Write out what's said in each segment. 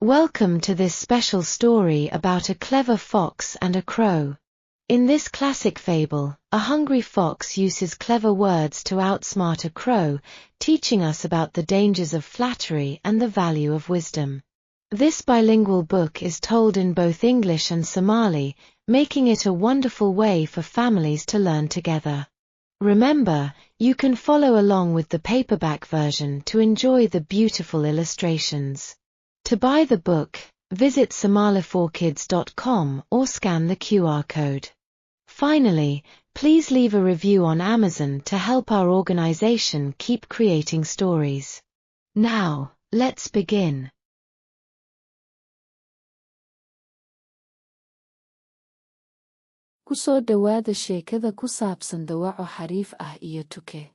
Welcome to this special story about a clever fox and a crow. In this classic fable, a hungry fox uses clever words to outsmart a crow, teaching us about the dangers of flattery and the value of wisdom. This bilingual book is told in both English and Somali, making it a wonderful way for families to learn together. Remember, you can follow along with the paperback version to enjoy the beautiful illustrations. To buy the book, visit somali4kids.com or scan the QR code. Finally, please leave a review on Amazon to help our organization keep creating stories. Now, let's begin. Kusoo dhawaada sheekada ku saabsan Dawaco xariif iyo Tuke.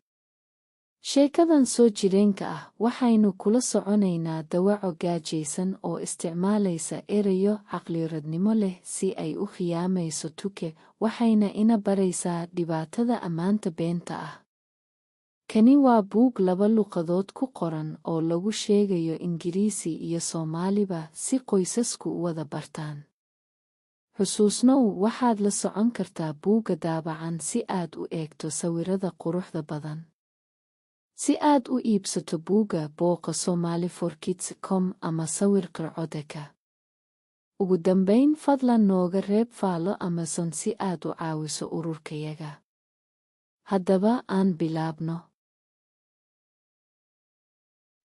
Sheekadan soo jireenka waxaynu kula soconaynaa dawaco gaajaysan oo isticmaalaysa erayo caqli-radnimo leh si ay u khiyaamayso Tuke, waxayna ina baraysaa dhibaatada ammaanta beenta Kani waa buug 2 luqadood ku qoran oo lagu sheegayo Ingiriisi iyo Soomaaliba si qoysasku u wada bartaan. Xusuusnow, waxaad la socon kartaa buugga daabacan si aad u eegto sawirada quruxda badan. Si aad u iibsato buugga, booqo somali4kids.com ama sawirka codeka. Ugu dambayn, fadlan nooga reeb faalo Amazon si aad u caawiso ururkayaga. Haddaba aan bilaabno.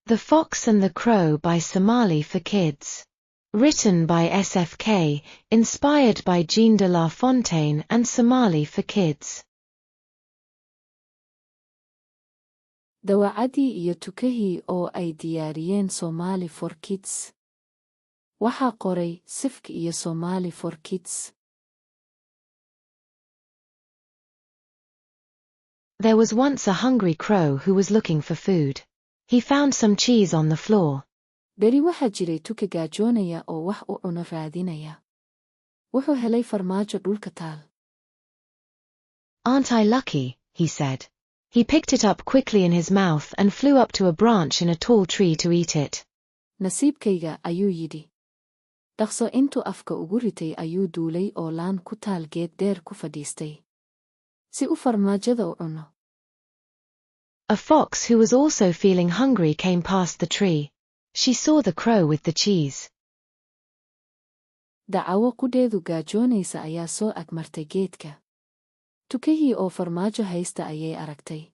The Fox and the Crow by Somali for Kids. Written by SFK, inspired by Jean de La Fontaine and Somali for Kids. Dawaco iyo Tuke oo ay diyaariyeen Somali for Kids. Waxaa qoray Sifk iyo Somali for Kids. There was once a hungry crow who was looking for food. He found some cheese on the floor. Beri waxaa jiray Tuke gaajoonaya oo wax u cuno raadinaya. Wuxuu helay farmaajo dhulka taal. Aren't I lucky, he said. He picked it up quickly in his mouth and flew up to a branch in a tall tree to eat it. Nasiibkayga, ayuu yidhi. Dhaqso intuu afka ugu ritay ayuu duulay oo laan ku taal geed dheer ku fadhiistay. Si u farmaajada u cuno. A fox who was also feeling hungry came past the tree. She saw the crow with the cheese. Dacawo qudheedu gaajoonaysa ayaa soo agmartay geedka. Tukehii oo farmaajo haysta ayay aragtay.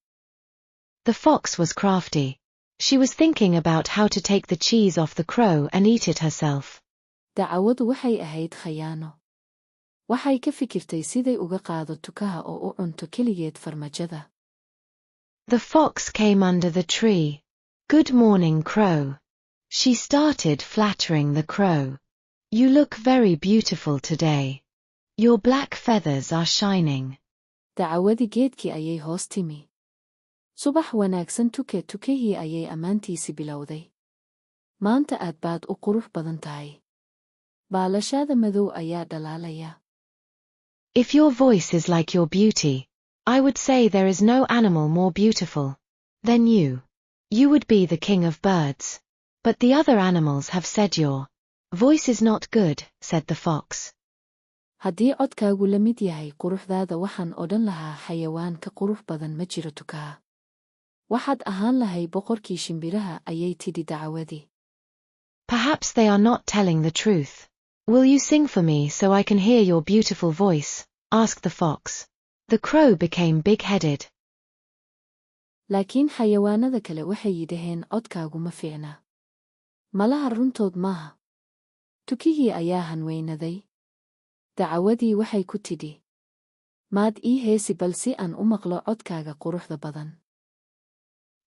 The fox was crafty. She was thinking about how to take the cheese off the crow and eat it herself. Dacawadu waxay ahayd khayaano. Waxay ka fikirtay siday uga qaado tukaha oo u cunto keligeed farmaajada. The fox came under the tree. Good morning, crow. She started flattering the crow. You look very beautiful today. Your black feathers are shining. Dacawadii geedkii ayay hoos timi. Subax wanaagsan Tuke. Tukehii ayay ammaantiisi bilowday. Maanta aad baad u qurux badan tahay. Baalashaada madow ayaa dhalaalaya. If your voice is like your beauty, I would say there is no animal more beautiful than you. You would be the king of birds. But the other animals have said your voice is not good, said the fox. Haddii codkaagu la mid yahay quruxdaada, waxaan odhan lahaa xayawaan ka qurux badan ma jiro tukaha. Waxaad ahaan lahay boqorkii shimbiraha, ayay tidhi dacawadii. Perhaps they are not telling the truth. Will you sing for me so I can hear your beautiful voice? Asked the fox. The crow became big-headed. Laakiin xayawaanada kale waxay yidhaheen codkaagu ma fiicna. Malaha runtood maaha. Tukihii ayaa hanweynaday. Dacawadii waxay ku tidhi. Maad ii heesi bal si aan u maqlo codkaaga quruxda badan.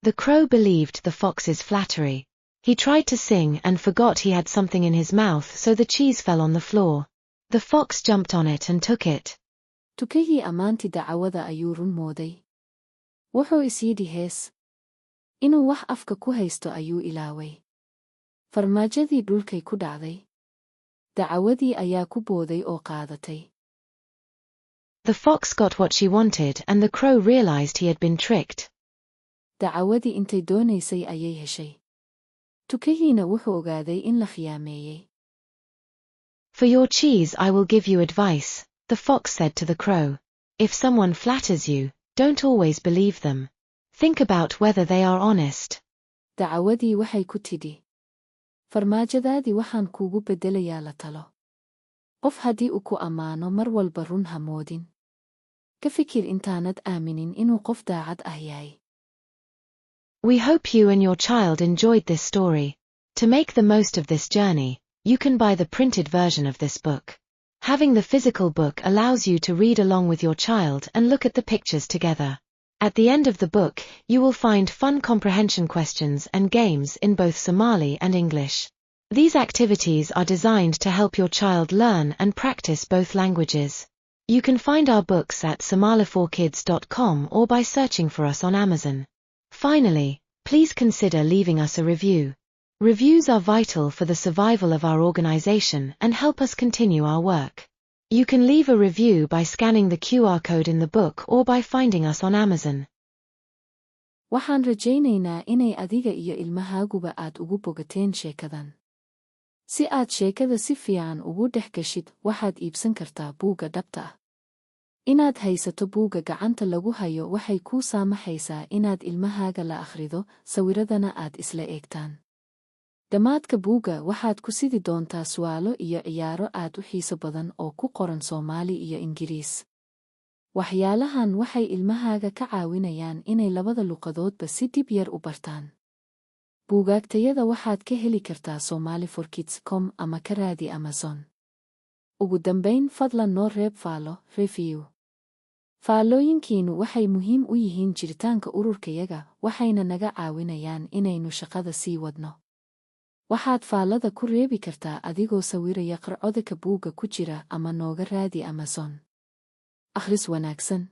The crow believed the fox's flattery. He tried to sing and forgot he had something in his mouth, so the cheese fell on the floor. The fox jumped on it and took it. Tukihii ammaanti dacawada ayuu run mooday. Wuxuu is yidhi hees. Inuu wax afka ku haysto ayuu ilaaway. Farmaajadii dhulkay ku dhacday. Dacawadii ayaa ku booday oo qaadatay. The fox got what she wanted and the crow realized he had been tricked. Dacawadii intay doonaysay ayay heshay. Tukahiina wuxuu ogaaday in la khiyaameeyey. For your cheese I will give you advice, the fox said to the crow. If someone flatters you, don't always believe them. Think about whether they are honest. Dacawadii waxay ku tidhi. Farmaajadaadii waxaan kuugu beddelayaa la talo. Qof haddii uu ku ammaano mar walba run ha moodin. Ka fikir intaanad aaminin inuu qof daacad ah yahay. We hope you and your child enjoyed this story. To make the most of this journey, you can buy the printed version of this book. Having the physical book allows you to read along with your child and look at the pictures together. At the end of the book, you will find fun comprehension questions and games in both Somali and English. These activities are designed to help your child learn and practice both languages. You can find our books at somaliforkids.com or by searching for us on Amazon. Finally, please consider leaving us a review. Reviews are vital for the survival of our organization and help us continue our work. You can leave a review by scanning the QR code in the book or by finding us on Amazon. Waxaan rajaynaynaa inay adiga iyo ilmahaaguba aad ugu bogateen sheekadan. Si aad sheekada si fiican ugu dhex gashid, waxaad iibsan kartaa buugga dhabta ah. Inaad haysato buugga gacanta lagu hayo waxay kuu saamaxaysaa inaad ilmahaaga la akhrido, sawiradana aad isla eegtaan. Dhammaadka buugga waxaad ku sidi doontaa su'aalo iyo ciyaaro aad u xiiso badan oo ku qoran Soomaali iyo Ingiriis. Waxyaalahan waxay ilmahaaga ka caawinayaan inay labada luqadoodba si dib yar u bartaan. Buugaagtayada waxaad ka heli kartaa somaliforkids.com ama ka raadi Amazon. Ugu dambayn, fadlan noo reeb faalo, review. Faallooyinkiinu waxay muhiim u yihiin jiritaanka ururkayaga, waxayna naga caawinayaan inaynu shaqada sii wadno. Waxaad faallada ku reebi kartaa adigoo sawiraya qarcodka buugga ku jira ama nooga raadi Amazon. Akhris wanaagsan.